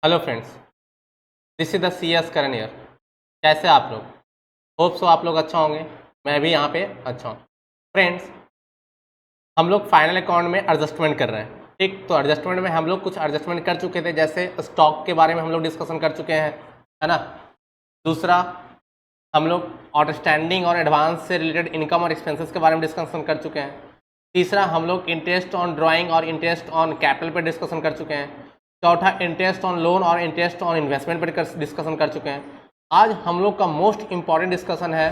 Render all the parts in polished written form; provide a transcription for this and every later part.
Hello friends, this is the C S Karan year. कैसे आप लोग? होप सो आप लोग अच्छा होंगे। मैं भी यहाँ पे अच्छा हूँ। फ्रेंड्स, हम लोग फाइनल अकाउंट में एडजस्टमेंट कर रहे हैं। ठीक, तो एडजस्टमेंट में हम लोग कुछ एडजस्टमेंट कर चुके थे, जैसे स्टॉक के बारे में हम लोग डिस्कशन कर चुके हैं, है ना। दूसरा, हम लोग आउटस्टैंडिंग और एडवांस से रिलेटेड इनकम और एक्सपेंसेस के बारे में डिस्कशन कर चुके हैं। तीसरा, हम लोग इंटरेस्ट ऑन ड्राइंग और इंटरेस्ट ऑन कैपिटल पर डिस्कशन कर चुके हैं। चौथा, इंटरेस्ट ऑन लोन और इंटरेस्ट ऑन इन्वेस्टमेंट पर डिस्कशन कर चुके हैं। आज हम लोग का मोस्ट इंपॉर्टेंट डिस्कशन है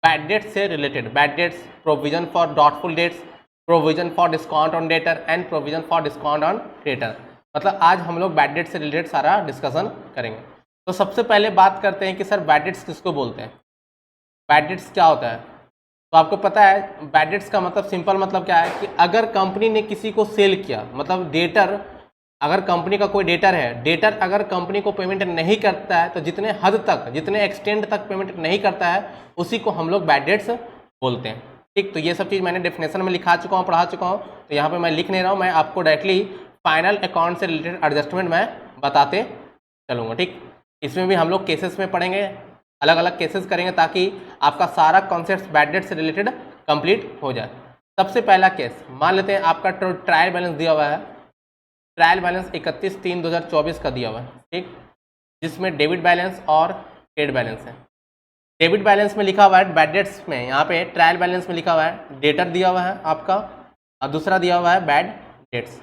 बैड डेट से related. Bad debts, provision for doubtful debts, provision for discount on debtor and provision for discount on creditor. मतलब आज हम लोग बैड डेट से रिलेटेड सारा डिस्कशन करेंगे। तो सबसे पहले बात करते हैं कि सर बैड डेट्स किसको बोलते हैं, बैड डेट्स क्या होता है। तो आपको पता है बैड डेट्स का मतलब सिंपल मतलब क्या है कि अगर कंपनी ने किसी को सेल किया, मतलब डेटर, अगर कंपनी का कोई डेटर है, डेटर अगर कंपनी को पेमेंट नहीं करता है, तो जितने हद तक, जितने एक्सटेंड तक पेमेंट नहीं करता है, उसी को हम लोग बैड डेट्स बोलते हैं। ठीक, तो ये सब चीज़ मैंने डेफिनेशन में लिखा चुका हूँ, पढ़ा चुका हूँ, तो यहाँ पे मैं लिख नहीं रहा हूँ, मैं आपको डायरेक्टली फाइनल अकाउंट से रिलेटेड एडजस्टमेंट मैं बताते चलूँगा। ठीक, इसमें भी हम लोग केसेस में पढ़ेंगे, अलग अलग केसेस करेंगे, ताकि आपका सारा कॉन्सेप्ट बैड डेट से रिलेटेड कंप्लीट हो जाए। सबसे पहला केस मान लेते हैं, आपका ट्रायल बैलेंस दिया हुआ है। ट्रायल बैलेंस 31/3/2024 का दिया हुआ है, ठीक, जिसमें डेबिट बैलेंस और क्रेडिट बैलेंस है। डेबिट बैलेंस में लिखा हुआ है बैड डेट्स में, यहाँ पे ट्रायल बैलेंस में लिखा हुआ है डेटर दिया हुआ है आपका, और दूसरा दिया हुआ है बैड डेट्स।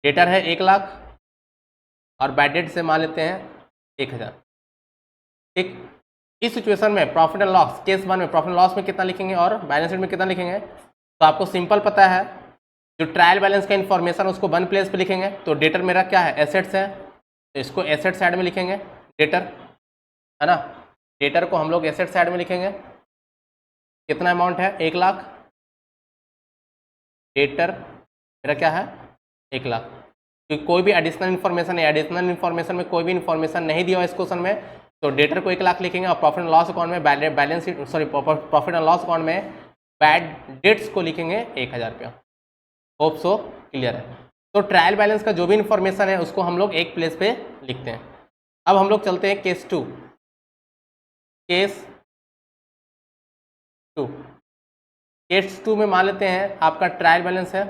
डेटर है 1 लाख और बैड डेट से मान लेते हैं 1000। ठीक, इस सिचुएशन में प्रॉफिट एंड लॉस, केस 1 में प्रॉफिट एंड लॉस में कितना लिखेंगे और बैलेंस शीट में कितना लिखेंगे, तो आपको सिंपल पता है, जो ट्रायल बैलेंस का इन्फॉर्मेशन उसको 1 प्लेस पे लिखेंगे। तो डेटर मेरा क्या है, एसेट्स है, तो इसको एसेट साइड में लिखेंगे, डेटर, है ना। डेटर को हम लोग एसेट साइड में लिखेंगे। कितना अमाउंट है, 1 लाख। डेटर मेरा क्या है, 1 लाख। क्योंकि कोई भी एडिशनल इन्फॉर्मेशन है, एडिशनल इन्फॉर्मेशन में कोई भी इन्फॉर्मेशन नहीं दिया हुआ इस क्वेश्चन में, तो डेटर को 1 लाख लिखेंगे, और प्रॉफिट एंड लॉस अकाउंट में balance sheet, sorry, profit and loss account में बैड डेट्स को लिखेंगे 1000 रुपया। होप सो क्लियर है। तो ट्रायल बैलेंस का जो भी इन्फॉर्मेशन है उसको हम लोग एक प्लेस पे लिखते हैं। अब हम लोग चलते हैं केस 2। केस 2, केस 2 में मान लेते हैं आपका ट्रायल बैलेंस है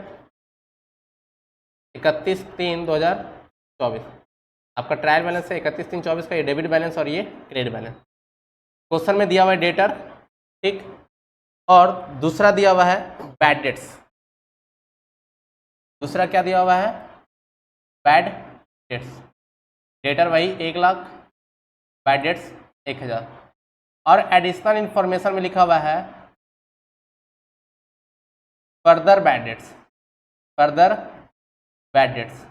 31/3/2024। आपका ट्रायल बैलेंस है 31/3/24 का, ये डेबिट बैलेंस और ये क्रेडिट बैलेंस। क्वेश्चन में दिया हुआ है डेटर, ठीक, और दूसरा दिया हुआ है बैड डेट्स। दूसरा क्या दिया हुआ है, बैड डेट्स। डेटर वही 1 लाख, बैड डेट्स 1000, और एडिशनल इंफॉर्मेशन में लिखा हुआ है further bad dates, further bad dates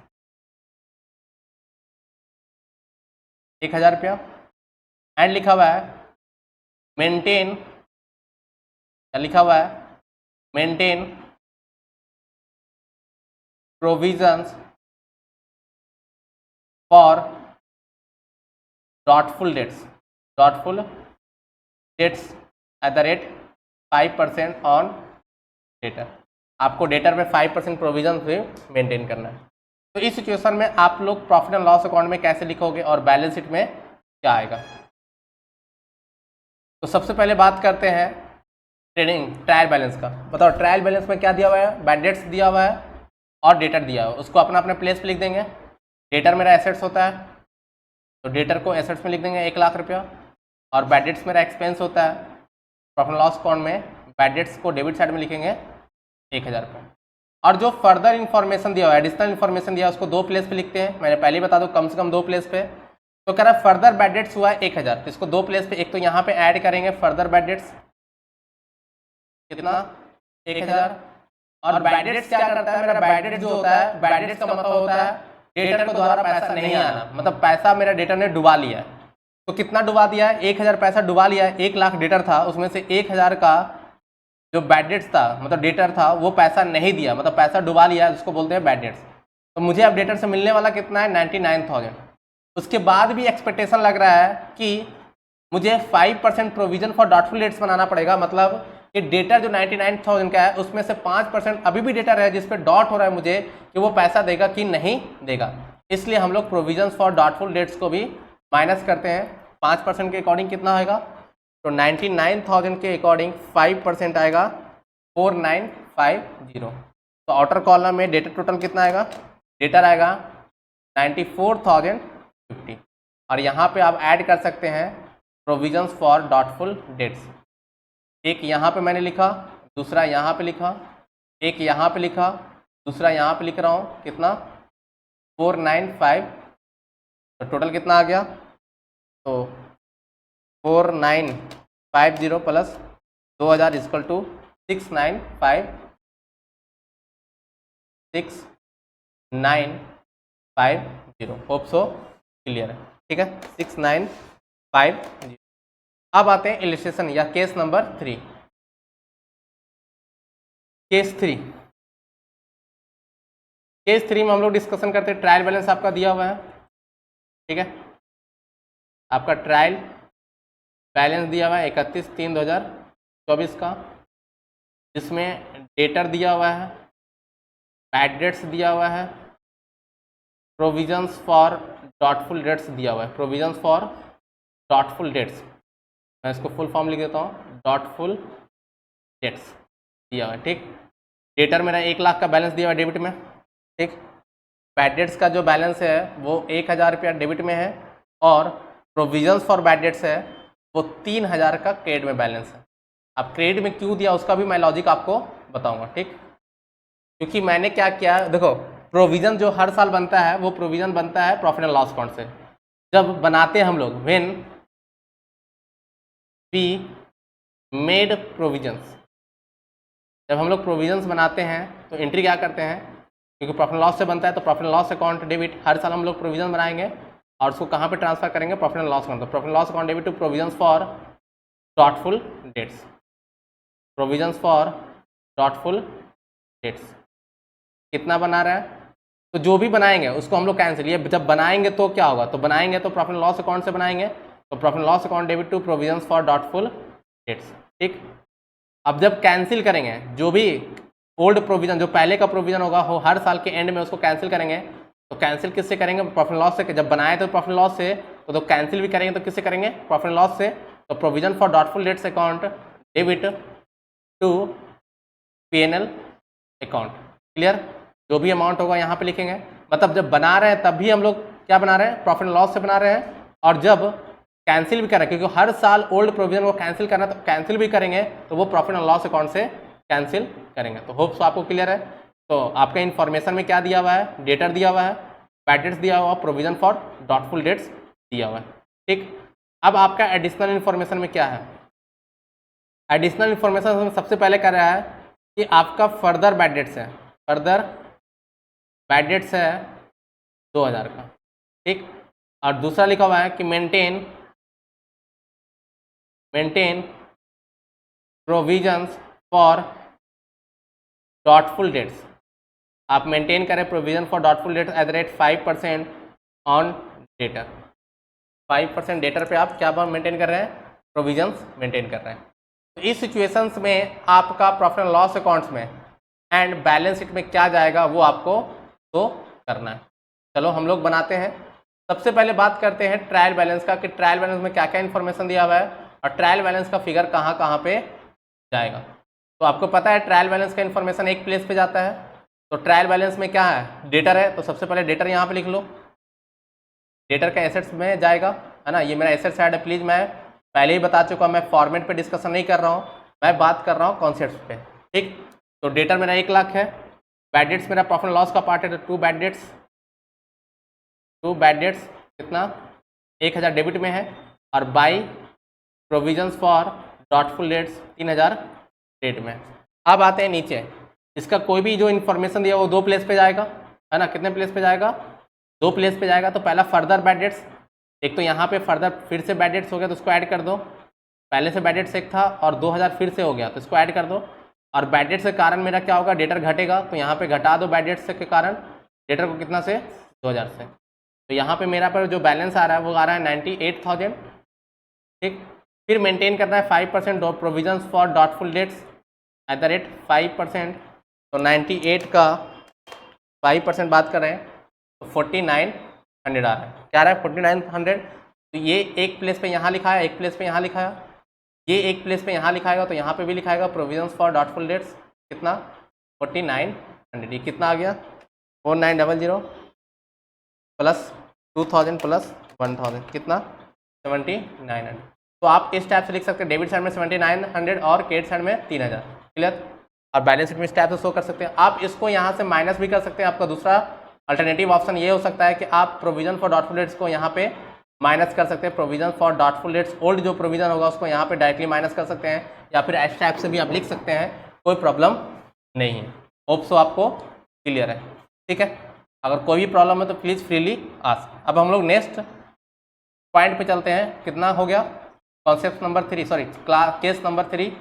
1000 रुपया। एंड लिखा हुआ है मेंटेन, क्या लिखा हुआ है, maintain provisions for doubtful debts, doubtful debts at the rate 5% on debtor. आपको डेटर में 5% प्रोविजन भी मेंटेन करना है। तो इस सिचुएशन में आप लोग प्रॉफिट एंड लॉस अकाउंट में कैसे लिखोगे और बैलेंस शीट में क्या आएगा। तो सबसे पहले बात करते हैं ट्रायल बैलेंस का। बताओ ट्रायल बैलेंस में क्या दिया हुआ है, बैड डेट्स दिया हुआ है और डेटर दिया हुआ है, उसको अपना अपने प्लेस पे लिख देंगे। डेटर मेरा एसेट्स होता है, तो डेटर को एसेट्स में लिख देंगे 1 लाख रुपया, और बैड डेट्स मेरा एक्सपेंस होता है। प्रॉफिट एंड लॉस अकाउंट में बैड डेट्स को डेबिट साइड में लिखेंगे 1000 रुपये। और जो फर्दर इन्फॉर्मेशन दिया हुआ है, एडिशनल इन्फॉर्मेशन दिया है, उसको 2 प्लेस पे लिखते हैं। मैंने पहले ही बता दूं, कम से कम 2 प्लेस पे। तो कह रहा है फर्दर बैड डेट्स हुआ है 1000, तो इसको 2 प्लेस पे, एक तो यहाँ पे ऐड करेंगे फर्दर बैड डेट्स, कितना, 1000। और बैड डेट्स क्या करता है, मेरा बैड डेट जो होता है, बैड डेट्स का मतलब होता है डेटर को द्वारा पैसा नहीं आना, मतलब पैसा मेरा डेटर ने डुबा लिया है। तो कितना डुबा दिया है, 1000 पैसा डुबा लिया है। 1 लाख डेटर था, उसमें से 1000 का जो बैड डेट्स था, मतलब डेटर था, वो पैसा नहीं दिया, मतलब पैसा डुबा लिया, उसको बोलते हैं बैड डेट्स। तो मुझे अब डेटर से मिलने वाला कितना है, 99,000। उसके बाद भी एक्सपेक्टेशन लग रहा है कि मुझे 5% प्रोविजन फॉर डॉटफुल डेट्स बनाना पड़ेगा। मतलब कि डेटर जो 99,000 का है, उसमें से 5% अभी भी डेटर है जिस पे डॉट हो रहा है मुझे कि वो पैसा देगा कि नहीं देगा। इसलिए हम लोग प्रोविजंस फॉर डॉटफुल डेट्स को भी माइनस करते हैं। 5% के अकॉर्डिंग कितना आएगा, तो 99,000 के अकॉर्डिंग 5% आएगा 4950। तो आउटर कॉलम में डेटा टोटल कितना आएगा, डेटा आएगा 94,050। और यहाँ पे आप ऐड कर सकते हैं प्रोविजंस फॉर डॉटफुल डेट्स। एक यहाँ पे मैंने लिखा, दूसरा यहाँ पे लिखा, एक यहाँ पे लिखा, दूसरा यहाँ पे लिख रहा हूँ, कितना 495। तो टोटल कितना आ गया, तो 4950 plus 2000 equal to 6950। Hope so clear है, ठीक है। 6950। अब आते हैं इलिस्ट्रेशन या केस नंबर 3। केस 3 में हम लोग डिस्कशन करते हैं, ट्रायल बैलेंस आपका दिया हुआ है, ठीक है। आपका ट्रायल बैलेंस दिया हुआ है 31/3/2024 का, जिसमें डेटर दिया हुआ है, बैड डेट्स दिया हुआ है, प्रोविजंस फॉर डॉटफुल डेट्स दिया हुआ है। प्रोविजंस फॉर डॉटफुल डेट्स, मैं इसको फुल फॉर्म लिख देता हूँ, डॉटफुल डेट्स दिया हुआ है, ठीक। डेटर मेरा 1 लाख का बैलेंस दिया हुआ है डेबिट में, ठीक। बैड डेट्स का जो बैलेंस है वो 1000 रुपया डेबिट में है, और प्रोविजंस फॉर बैड डेट्स है वो 3000 का क्रेडिट में बैलेंस है। अब क्रेडिट में क्यों दिया उसका भी मैं लॉजिक आपको बताऊंगा, ठीक। क्योंकि मैंने क्या किया, देखो प्रोविज़न जो हर साल बनता है वो प्रोविज़न बनता है प्रॉफिट एंड लॉस अकाउंट से। जब बनाते हैं हम लोग, व्हेन वी मेड प्रोविजंस, जब हम लोग प्रोविजंस बनाते हैं तो एंट्री क्या करते हैं, क्योंकि प्रॉफिट एंड लॉस से बनता है तो profit and loss account debit, हर साल हम लोग प्रोविजन बनाएंगे और उसको कहाँ पे ट्रांसफर करेंगे, प्रॉफिट एंड लॉस अकाउंट। तो profit and loss account debit to provisions for doubtful debts, provisions for doubtful debts कितना बना रहा है, तो जो भी बनाएंगे उसको हम लोग कैंसिल, ये जब बनाएंगे तो क्या होगा, तो बनाएंगे तो प्रॉफिट एंड लॉस अकाउंट से बनाएंगे, तो profit and loss account debit to provisions for doubtful debts, ठीक। अब जब कैंसिल करेंगे जो भी ओल्ड प्रोविजन, जो पहले का प्रोविजन होगा वो हर साल के एंड में उसको कैंसिल करेंगे। तो कैंसिल किससे करेंगे, प्रॉफिट एंड लॉस से। जब बनाए तो प्रॉफिट एंड लॉस से, तो कैंसिल भी करेंगे तो किससे करेंगे, प्रॉफिट एंड लॉस से। तो provision for doubtful debts account debit to P&L account, clear. जो भी अमाउंट होगा यहाँ पे लिखेंगे, मतलब जब बना रहे हैं तब भी हम लोग क्या बना रहे हैं, प्रॉफिट एंड लॉस से बना रहे हैं, और जब कैंसिल भी कर रहे हैं, क्योंकि हर साल ओल्ड प्रोविजन को कैंसिल करना, तो कैंसिल भी करेंगे तो वो प्रॉफिट एंड लॉस अकाउंट से कैंसिल करेंगे। तो होप्स आपको क्लियर है। तो आपका इन्फॉर्मेशन में क्या दिया हुआ है, डेटर दिया हुआ है, बैड डेट्स दिया हुआ, प्रोविजन फॉर डॉटफुल डेट्स दिया हुआ है, ठीक। अब आपका एडिशनल इन्फॉर्मेशन में क्या है, एडिशनल इन्फॉर्मेशन में सबसे पहले कर रहा है कि आपका फर्दर बैड डेट्स है, फर्दर बैड डेट्स है 2000 का, ठीक। और दूसरा लिखा हुआ है कि maintain provisions for doubtful debts, आप मेंटेन करें provision for doubtful debts at the rate 5% on debtor. 5% debtor पे आप क्या मेंटेन कर रहे हैं, प्रोविजंस मेंटेन कर रहे हैं। तो इस सिचुएशंस में आपका प्रॉफिट एंड लॉस अकाउंट्स में एंड बैलेंस शीट में क्या जाएगा वो आपको तो करना है। चलो हम लोग बनाते हैं। सबसे पहले बात करते हैं ट्रायल बैलेंस का, कि ट्रायल बैलेंस में क्या क्या इन्फॉर्मेशन दिया हुआ है और ट्रायल बैलेंस का फिगर कहाँ कहाँ पे जाएगा। तो आपको पता है ट्रायल बैलेंस का इन्फॉर्मेशन एक प्लेस पे जाता है। तो ट्रायल बैलेंस में क्या है, डेटर है, तो सबसे पहले डेटर यहाँ पे लिख लो, डेटर का एसेट्स में जाएगा, है ना। ये मेरा एसेट साइड है, प्लीज़ मैं पहले ही बता चुका, मैं फॉर्मेट पे डिस्कशन नहीं कर रहा हूँ, मैं बात कर रहा हूँ कॉन्सेप्ट पे, ठीक। तो डेटर मेरा 1 लाख है, बैड डेट्स मेरा प्रॉफिट एंड लॉस का पार्ट है, तो 2 बैड डेट्स कितना 1000 डेबिट में है, और by provisions for doubtful debts 3000 debt में। अब आते हैं नीचे, इसका कोई भी जो इन्फॉर्मेशन दिया वो 2 प्लेस पे जाएगा, है ना। कितने प्लेस पे जाएगा, 2 प्लेस पे जाएगा। तो पहला फर्दर बैड डेट्स, एक तो यहाँ पे फर्दर फिर से बैड डेट्स हो गया तो उसको ऐड कर दो, पहले से बैड डेट्स एक था और 2000 फिर से हो गया तो इसको ऐड कर दो। और बैड डेट्स के कारण मेरा क्या होगा, डेटर घटेगा, तो यहाँ पे घटा दो बैड डेट्स के कारण डेटर को, कितना से 2000 से। तो यहाँ पे मेरा पर जो बैलेंस आ रहा है वो आ रहा है 98,000, ठीक। फिर मेंटेन करना है 5% provisions for doubtful debts at the rate 5%। तो 98 का 5% बात कर रहे हैं, तो 4900 आ रहा है। क्या आ रहा है? 4900। तो ये एक प्लेस पे यहाँ लिखा है, एक प्लेस पे यहाँ लिखा है, ये एक प्लेस पे यहाँ लिखाएगा तो यहाँ पे भी लिखाएगा प्रोविजंस फॉर डॉटफुल डेट्स कितना 4900। ये कितना आ गया 4900 प्लस 2000 प्लस 1000 कितना 7900। तो आप इस टाइप से लिख सकते हैं, डेबिट साइड में 7900 और क्रेडिट साइड में 3000। क्लियर? और बैलेंस शीट में इस टाइप से शो कर सकते हैं। आप इसको यहाँ से माइनस भी कर सकते हैं। आपका दूसरा अल्टरनेटिव ऑप्शन ये हो सकता है कि आप प्रोविजन फॉर डॉटफुल डेट्स को यहाँ पे माइनस कर सकते हैं। Provision for doubtful dates old जो प्रोविजन होगा उसको यहाँ पे डायरेक्टली माइनस कर सकते हैं, या फिर इस टाइप से भी आप लिख सकते हैं, कोई प्रॉब्लम नहीं है। होप सो आपको क्लियर है। ठीक है, अगर कोई भी प्रॉब्लम है तो प्लीज़ फ्रीली आस्क। अब हम लोग नेक्स्ट पॉइंट पे चलते हैं। कितना हो गया? Concept number 3, sorry case number 3।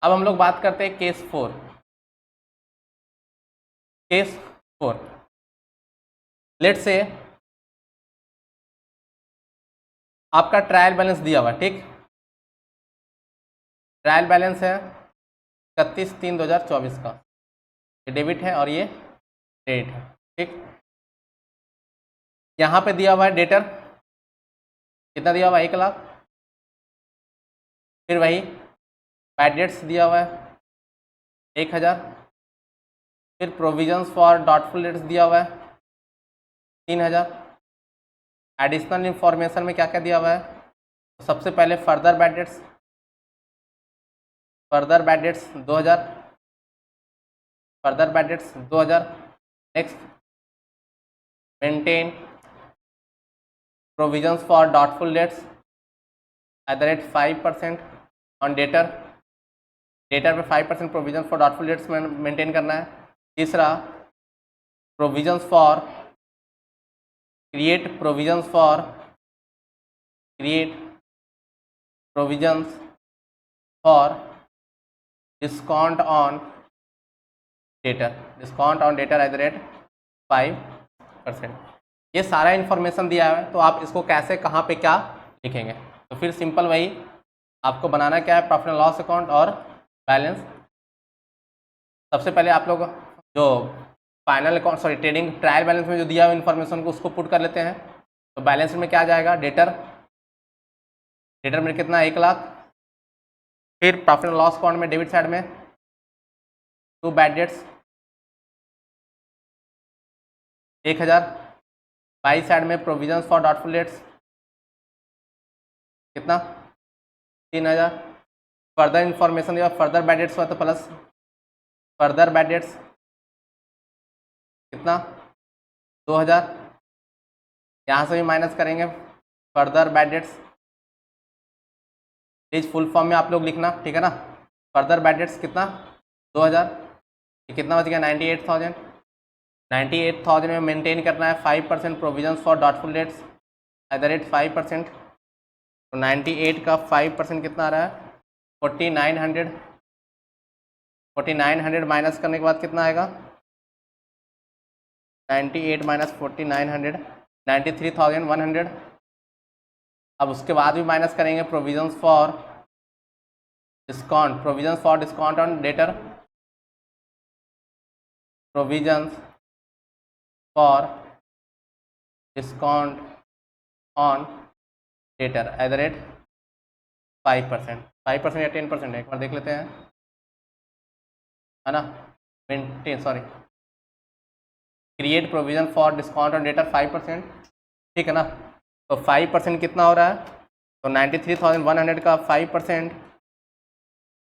अब हम लोग बात करते हैं केस 4। केस 4, लेट्स से आपका ट्रायल बैलेंस दिया हुआ है। ठीक, ट्रायल बैलेंस है 31/3/2024 का। ये डेबिट है और ये क्रेडिट है। ठीक, यहाँ पे दिया हुआ है डेटर कितना दिया हुआ है 1 लाख। फिर वही बैड डेट्स दिया हुआ है 1000। फिर प्रोविजंस फॉर डॉटफुल डेट्स दिया हुआ है 3000। एडिशनल इंफॉर्मेशन में क्या क्या दिया हुआ है? तो सबसे पहले further bad debts 2000, further bad debts 2000। Next maintain provisions for doubtful debts @5% on debtor पे 5% provision for doubtful debts maintain करना है। तीसरा provisions for create provisions for discount on debtor @5%। ये सारा इन्फॉर्मेशन दिया है, तो आप इसको कैसे कहाँ पे क्या लिखेंगे? तो फिर सिंपल वही आपको बनाना क्या है, प्रॉफिट एंड लॉस अकाउंट और बैलेंस। सबसे पहले आप लोग जो final account trading trial balance में जो दिया हुआ इन्फॉर्मेशन को उसको पुट कर लेते हैं। तो बैलेंस में क्या जाएगा? डेटर में कितना 1 लाख। फिर प्रॉफिट एंड लॉस अकाउंट में डेबिट साइड में 2 बैड डेट्स 1000। बाई साइड में प्रोविजंस फॉर डॉटफुल डेट्स कितना 3000। फर्दर इन्फॉर्मेशन या फर्दर बैड डेट्स हुआ तो प्लस फर्दर बैड डेट्स कितना 2000। यहाँ से भी माइनस करेंगे further bad dates. Please full form में आप लोग लिखना, ठीक है ना। फर्दर बैड डेट्स कितना 2000। ये कितना बच गया 98,000 में मेंटेन करना है 5% प्रोविजन फॉर डॉटफुल डेट्स @5%। तो 98 का 5% कितना आ रहा है 4900 माइनस करने के बाद कितना आएगा 98 माइनस 4900 93,100। अब उसके बाद भी माइनस करेंगे provisions for discount on debtor provisions for discount on debtor @5%। 5% या 10% है, एक बार देख लेते हैं, है ना। Create provision for discount on debtor 5%, ठीक है ना। तो 5% कितना हो रहा है? तो 93,100 का 5%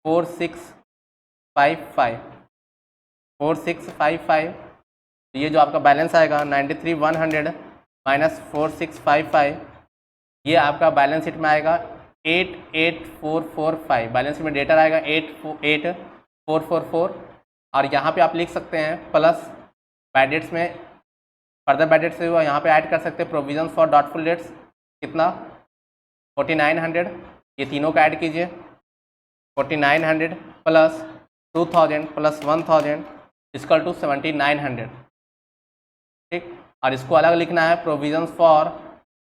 4655। तो ये जो आपका बैलेंस आएगा 93,100 माइनस 4655, ये आपका बैलेंस शीट में आएगा 88,445। बैलेंस शीट में डेटा आएगा 88,444। और यहाँ पे आप लिख सकते हैं प्लस बैड डेट्स में फर्दर बैड डेट्स हुआ, यहाँ पे ऐड कर सकते हैं प्रोविजन फॉर डॉटफुल डेट्स कितना 4900। ये तीनों का ऐड कीजिए 4900 प्लस 2000 प्लस 1000 इक्वल टू 7900, ठीक। और इसको अलग लिखना है provision for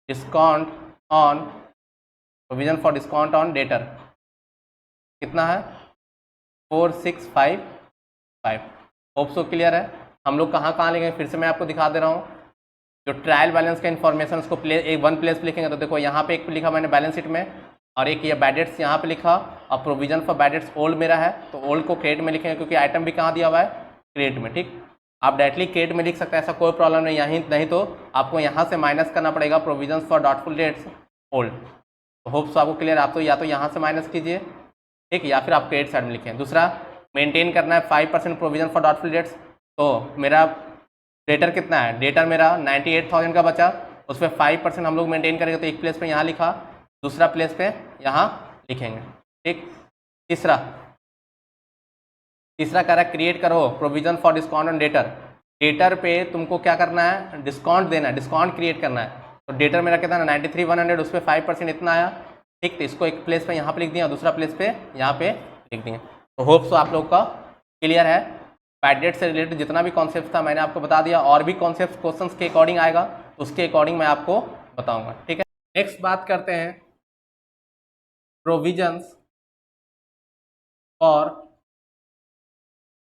discount on debtor कितना है 4655। होप सो क्लियर है। हम लोग कहाँ लिखेंगे फिर से मैं आपको दिखा दे रहा हूँ। जो ट्रायल बैलेंस का इन्फॉर्मेशन उसको वन प्लेस पे लिखेंगे। तो देखो यहाँ पे एक लिखा मैंने बैलेंस शीट में, और एक ये बैड डेट्स यहाँ पे लिखा, और provision for bad debts old मेरा है, तो ओल्ड को क्रेडिट में लिखेंगे क्योंकि आइटम भी कहाँ दिया हुआ है, क्रेडिट में। ठीक, आप डायरेक्टली क्रेडिट में लिख सकते हैं, ऐसा कोई प्रॉब्लम नहीं। यहीं नहीं तो आपको यहाँ से माइनस करना पड़ेगा provision for doubtful dates old. तो होप्स आपको क्लियर, आप तो या तो यहाँ से माइनस कीजिए, ठीक, या फिर आप क्रेडिट साइड में लिखें। दूसरा, मेंटेन करना है 5% प्रोविजन फॉर डॉटफुल डेट्स। तो मेरा डेटर कितना है, डेटर मेरा 98,000 का बचा, उसमें 5% हम लोग मेंटेन करेंगे, तो एक प्लेस पे यहाँ लिखा, दूसरा प्लेस पे यहाँ लिखेंगे। ठीक, तीसरा कह रहा है क्रिएट करो provision for discount on debtor. Debtor पे तुमको क्या करना है, डिस्काउंट देना है, डिस्काउंट क्रिएट करना है। तो डेटर मेरा कितना है 93,100, उस पर 5% इतना आया। ठीक, तो इसको एक प्लेस पे यहाँ पे लिख दिया, दूसरा प्लेस पे यहाँ पे लिख दिए। तो होप्स आप लोग का क्लियर है। बैड डेट से रिलेटेड जितना भी कॉन्सेप्ट था मैंने आपको बता दिया, और भी कॉन्सेप्ट क्वेश्चंस के अकॉर्डिंग आएगा, उसके अकॉर्डिंग मैं आपको बताऊंगा। ठीक है, नेक्स्ट बात करते हैं provisions for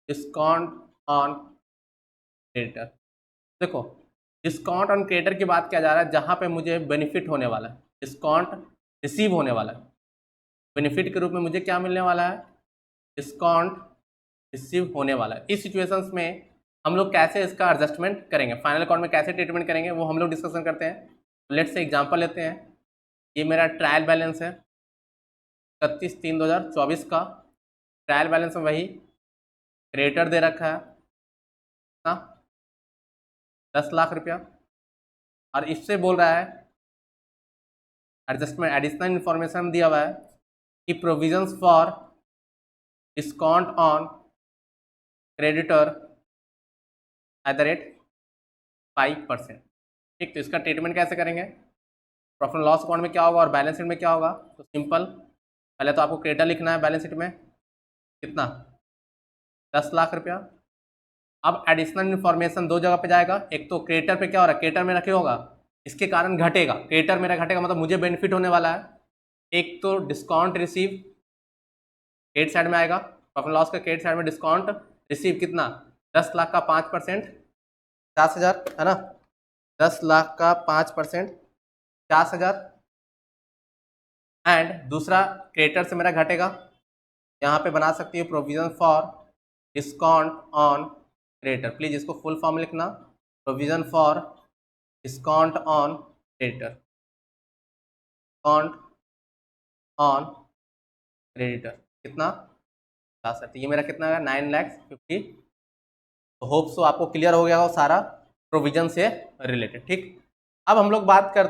discount on creditor. देखो, डिस्काउंट ऑन क्रेडिटर की बात किया जा रहा है जहां पे मुझे बेनिफिट होने वाला है, डिस्काउंट रिसीव होने वाला है। बेनिफिट के रूप में मुझे क्या मिलने वाला है, डिस्काउंट रिसीव होने वाला है। इस सिचुएशंस में हम लोग कैसे इसका एडजस्टमेंट करेंगे, फाइनल अकाउंट में कैसे ट्रीटमेंट करेंगे, वो हम लोग डिस्कशन करते हैं। लेट्स से एग्जांपल लेते हैं, ये मेरा ट्रायल बैलेंस है 31/3/2024 का। ट्रायल बैलेंस में वही क्रेडिटर दे रखा है ना 10 लाख रुपया, और इससे बोल रहा है एडजस्टमेंट, एडिशनल इन्फॉर्मेशन दिया हुआ है कि provisions for discount on creditor @ 5%। ठीक, तो इसका ट्रीटमेंट कैसे करेंगे, प्रॉफिट एंड लॉस अकाउंट में क्या होगा और बैलेंस शीट में क्या होगा। तो सिंपल, पहले तो आपको क्रेडिटर लिखना है बैलेंस शीट में कितना 10 लाख रुपया। अब एडिशनल इन्फॉर्मेशन दो जगह पे जाएगा, एक तो क्रेडिटर पे क्या हो रहा है, क्रेडिटर मेरा क्या होगा, इसके कारण घटेगा, क्रेडिटर मेरा घटेगा मतलब मुझे बेनिफिट होने वाला है। एक तो डिस्काउंट रिसीव क्रेडिट साइड में आएगा, प्रॉफिट लॉस का क्रेडिट साइड में डिस्काउंट रिसीव कितना 10 लाख का 5% 50,000 है ना, 10 लाख का 5% 50,000। एंड दूसरा क्रेडिटर से मेरा घटेगा, यहाँ पे बना सकती है provision for discount on creditor. Please इसको फुल फॉर्म लिखना, provision for discount on creditor, discount on creditor कितना 60। ये मेरा कितना है 9,50,000। तो होप सो आपको क्लियर हो गया हो सारा प्रोविजन से रिलेटेड। ठीक, अब हम लोग बात करते